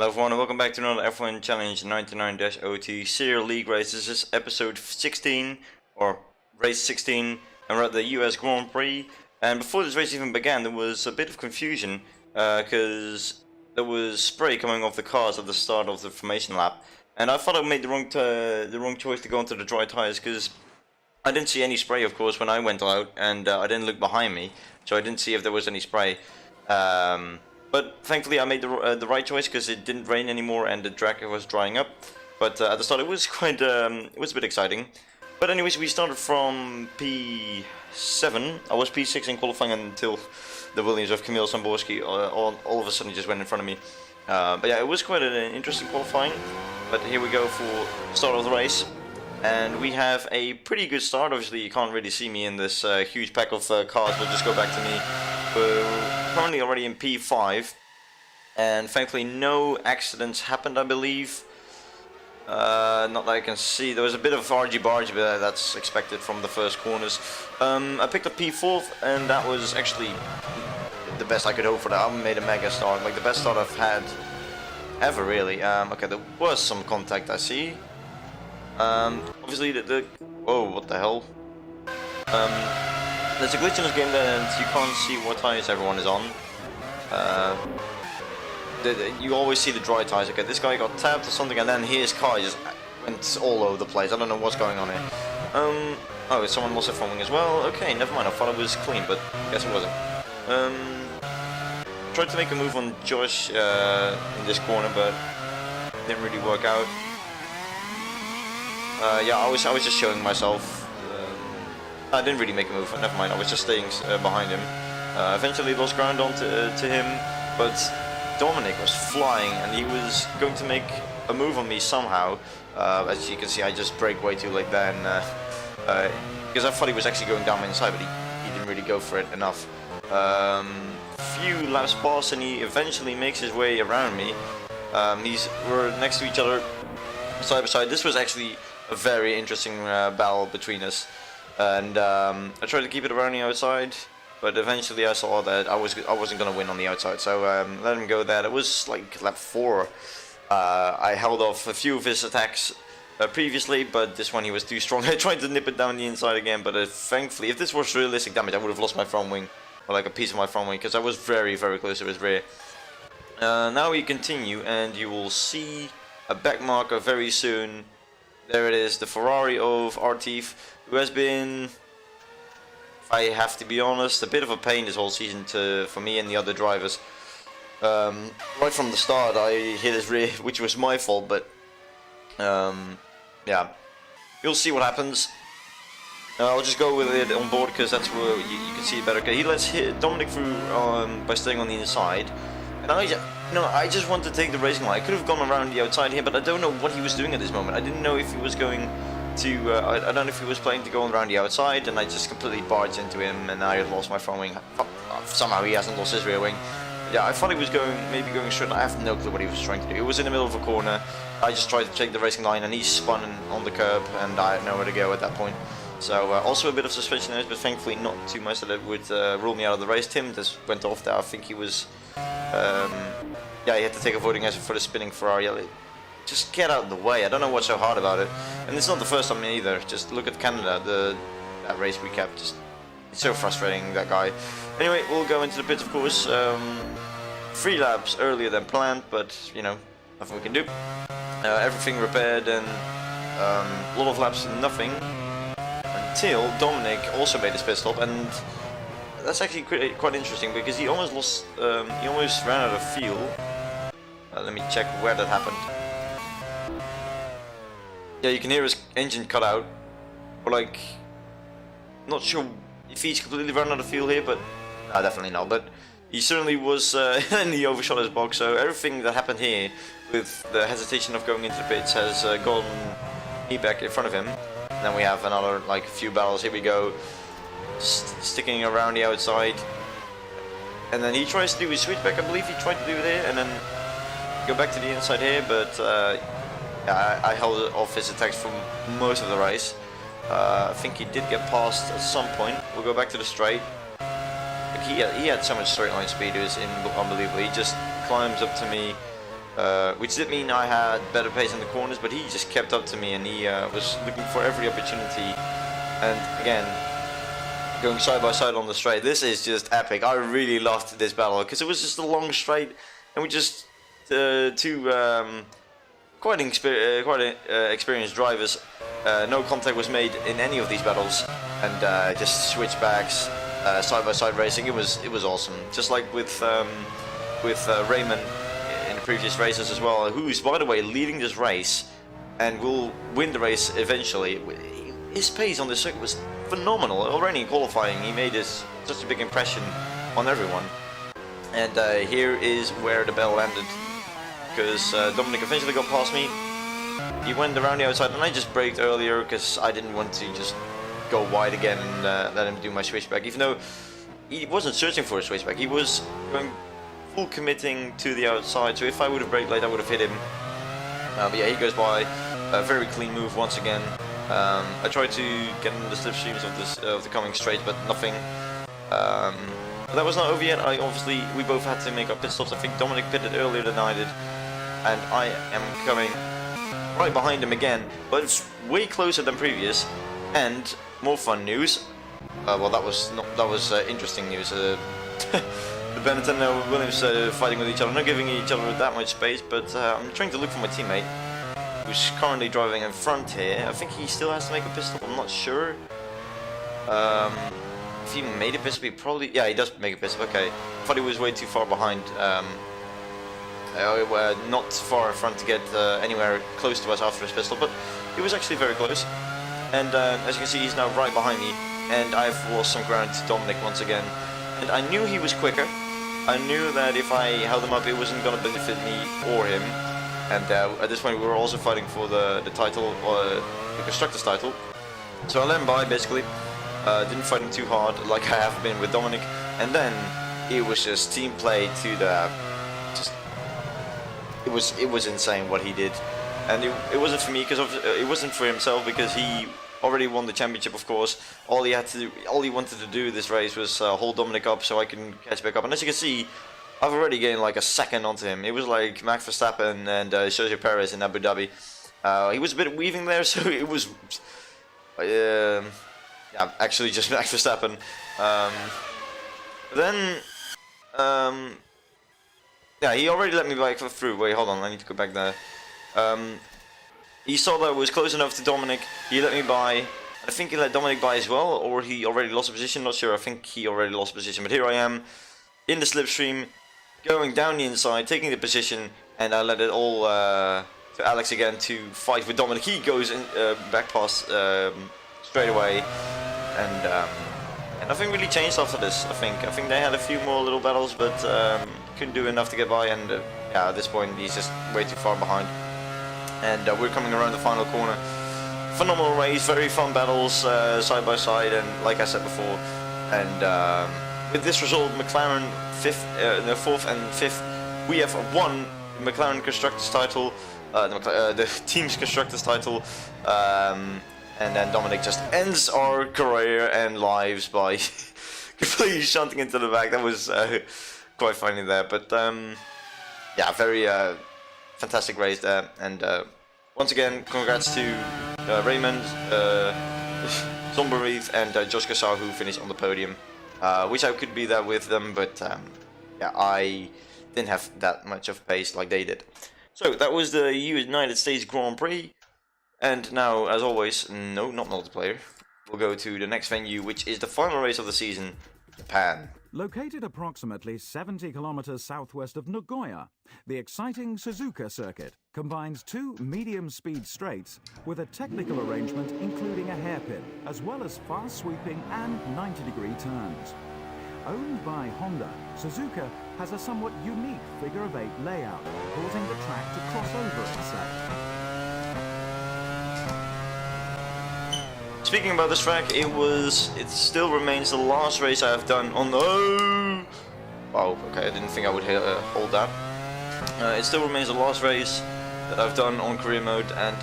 Hello everyone and welcome back to another F1 Challenge 99-OT CIR League race. This is episode 16, or race 16, and we're at the US Grand Prix. And before this race even began, there was a bit of confusion, because there was spray coming off the cars at the start of the formation lap. And I thought I made the wrong choice to go onto the dry tires, because I didn't see any spray, of course, when I went out, and I didn't look behind me, so I didn't see if there was any spray. But thankfully I made the right choice because it didn't rain anymore and the track was drying up. But at the start it was quite it was a bit exciting. But anyways, we started from P7. I was P6 in qualifying until the Williams of Camille Samborski all of a sudden just went in front of me. But yeah, it was quite an interesting qualifying. But here we go for the start of the race. And we have a pretty good start. Obviously you can't really see me in this huge pack of cars, but just go back to me. We're currently already in P5, and thankfully no accidents happened, I believe. Not that I can see. There was a bit of argy-bargy, but that's expected from the first corners. I picked up P4, and that was actually the best I could hope for that. I made a mega start, like the best start I've had ever, really. Okay, there was some contact, I see. Obviously whoa, what the hell? There's a glitch in this game that you can't see what tires everyone is on. You always see the dry tires. Okay, this guy got tapped or something, and then his car just went all over the place. I don't know what's going on here. Oh, someone lost their front wing as well. Okay, never mind. I thought it was clean, but I guess it wasn't. Tried to make a move on Josh in this corner, but didn't really work out. Yeah, I was just showing myself. I didn't really make a move, never mind, I was just staying behind him. Eventually lost ground onto him, but Dominic was flying and he was going to make a move on me somehow. As you can see, I just brake way too late then, because I thought he was actually going down my inside, but he didn't really go for it enough. Few laps pass and he eventually makes his way around me. We're next to each other, side by side. This was actually a very interesting battle between us. And I tried to keep it around the outside, but eventually I saw that I wasn't gonna win on the outside, so let him go there. It was like lap 4. I held off a few of his attacks previously, but this one he was too strong. I tried to nip it down the inside again, but thankfully, if this was realistic damage, I would have lost my front wing, or like a piece of my front wing, because I was very, very close to his rear. Now we continue, and you will see a back marker very soon. There it is, the Ferrari of Artif, who has been, if I have to be honest, a bit of a pain this whole season for me and the other drivers. Right from the start I hit his rear, which was my fault, but yeah, you'll see what happens. I'll just go with it on board because that's where you can see it better. Okay, he lets Dominic through by staying on the inside, and I just want to take the racing line. I could have gone around the outside here, but I don't know what he was doing at this moment. I didn't know if he was going to, I don't know if he was planning to go around the outside, and I just completely barged into him, and I lost my front wing. Somehow he hasn't lost his rear wing. Yeah, I thought he was maybe going straight. I have no clue what he was trying to do. It was in the middle of a corner. I just tried to take the racing line, and he spun on the curb, and I had nowhere to go at that point. So also a bit of suspension noise, but thankfully not too much that it would rule me out of the race. Tim just went off there. I think he was, yeah, he had to take a voting answer for the spinning Ferrari. Just get out of the way. I don't know what's so hard about it. And it's not the first time either. Just look at Canada, that race recap. Just, it's so frustrating, that guy. Anyway, we'll go into the pits, of course. 3 laps earlier than planned, but, you know, nothing we can do. Everything repaired, and a lot of laps, nothing. Until Dominic also made his pit stop, and that's actually quite interesting, because he almost lost, he almost ran out of fuel. Let me check where that happened. Yeah, you can hear his engine cut out, or like, not sure if he's completely run out of fuel here, but no, definitely not. But he certainly was, and he overshot his box. So everything that happened here, with the hesitation of going into the pits, has gotten me back in front of him. And then we have another like few battles. Here we go, sticking around the outside, and then he tries to do his switchback. I believe he tried to do it here, and then go back to the inside here, but. Yeah, I held off his attacks for most of the race. I think he did get past at some point. We'll go back to the straight. Like he had so much straight line speed, it was unbelievable. He just climbs up to me, which did mean I had better pace in the corners, but he just kept up to me, and he was looking for every opportunity. And again, going side by side on the straight. This is just epic. I really loved this battle because it was just a long straight, and we just two quite experienced drivers. No contact was made in any of these battles, and just switchbacks, side by side racing. It was awesome. Just like with Raymond in the previous races as well, who's by the way leading this race and will win the race eventually. His pace on this circuit was phenomenal. Already in qualifying, he made such a big impression on everyone. And here is where the bell landed, because Dominic eventually got past me. He went around the outside, and I just braked earlier because I didn't want to just go wide again and let him do my switchback. Even though he wasn't searching for a switchback, he was going full committing to the outside. So if I would have braked late, I would have hit him. But yeah, he goes by. A very clean move once again. I tried to get in the slipstreams of the coming straight, but nothing. But that was not over yet. We both had to make our pit stops. I think Dominic pitted earlier than I did, and I am coming right behind him again, but it's way closer than previous. And more fun news. Well, that was interesting news. The Bennett and Williams fighting with each other, not giving each other that much space. But I'm trying to look for my teammate, who's currently driving in front here. I think he still has to make a pit stop. I'm not sure. If he made a pit stop, he probably... Yeah, he does make a pit stop. Okay. I thought he was way too far behind. Not far in front to get anywhere close to us after his pit stop, but he was actually very close. And as you can see, he's now right behind me, and I've lost some ground to Dominic once again. And I knew he was quicker. I knew that if I held him up, it wasn't going to benefit me or him. And at this point, we were also fighting for the title, or the constructor's title. So I let him by, basically. Didn't fight him too hard, like I have been with Dominic. And then it was just team play to the... It was insane what he did. And it wasn't for me, because it wasn't for himself, because he already won the championship, of course. All he wanted to do this race was hold Dominic up so I can catch back up. And as you can see, I've already gained like a second onto him. It was like Max Verstappen and Sergio Perez in Abu Dhabi. He was a bit weaving there, so it was... yeah, actually just Max Verstappen. Yeah, he already let me back through. Wait, hold on, I need to go back there. He saw that I was close enough to Dominic. He let me by. I think he let Dominic by as well, or he already lost a position. Not sure. I think he already lost a position. But here I am in the slipstream, going down the inside, taking the position, and I let it all to Alex again to fight with Dominic. He goes in, back past straight away, and nothing really changed after this. I think they had a few more little battles, but couldn't do enough to get by. And yeah, at this point he's just way too far behind. And we're coming around the final corner. Phenomenal race, very fun battles side by side, and like I said before. And with this result, McLaren 4th and 5th, we have won the McLaren Constructors title, the team's Constructors title. And then Dominic just ends our career and lives by completely shunting into the back. That was quite funny there, but yeah, very fantastic race there. And once again, congrats to Raymond, Zomberreith, and Josh Gassar, who finished on the podium. Wish I could be there with them, but yeah, I didn't have that much of pace like they did. So that was the United States Grand Prix. And now, as always, no, not multiplayer. We'll go to the next venue, which is the final race of the season, Japan. Located approximately 70 kilometers southwest of Nagoya, the exciting Suzuka circuit combines two medium-speed straights with a technical arrangement including a hairpin, as well as fast-sweeping and 90-degree turns. Owned by Honda, Suzuka has a somewhat unique figure-of-8 layout, causing the track to cross over itself. Speaking about this track, it still remains the last race I have done on the... Oh, okay, I didn't think I would hold that. It still remains the last race that I've done on career mode, and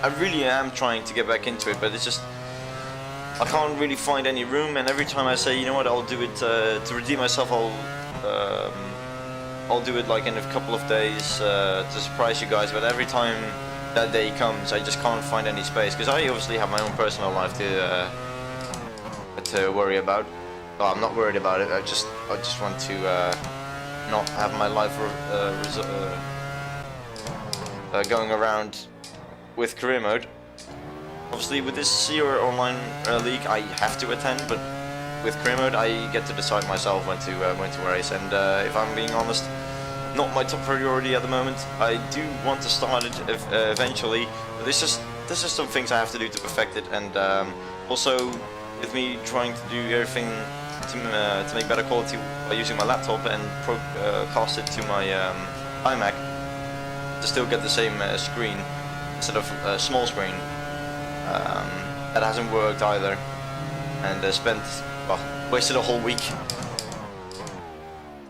I really am trying to get back into it, but it's just... I can't really find any room, and every time I say, you know what, I'll do it to redeem myself, I'll I'll do it like in a couple of days to surprise you guys, but every time that day comes I just can't find any space, because I obviously have my own personal life to worry about. Well, I'm not worried about it, I just want to not have my life going around with career mode. Obviously with this CIR online league I have to attend, but with career mode I get to decide myself when to race, and if I'm being honest, not my top priority at the moment. I do want to start it eventually, but there's just some things I have to do to perfect it, and also with me trying to do everything to make better quality by using my laptop and cast it to my iMac to still get the same screen instead of a small screen. That hasn't worked either, and wasted a whole week.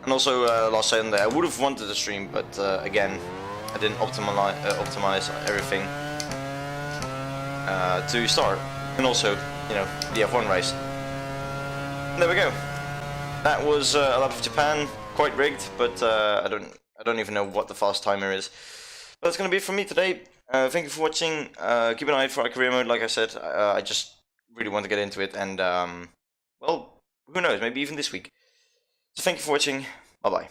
And also last Sunday I would have wanted to stream, but again I didn't optimize everything to start, and also, you know, the F1 race. And there we go. That was a lap of Japan, quite rigged, but I don't even know what the fast timer is. But that's gonna be it from me today. Thank you for watching. Keep an eye out for our career mode. Like I said, I just really want to get into it, and well, who knows, maybe even this week. So thank you for watching. Bye bye.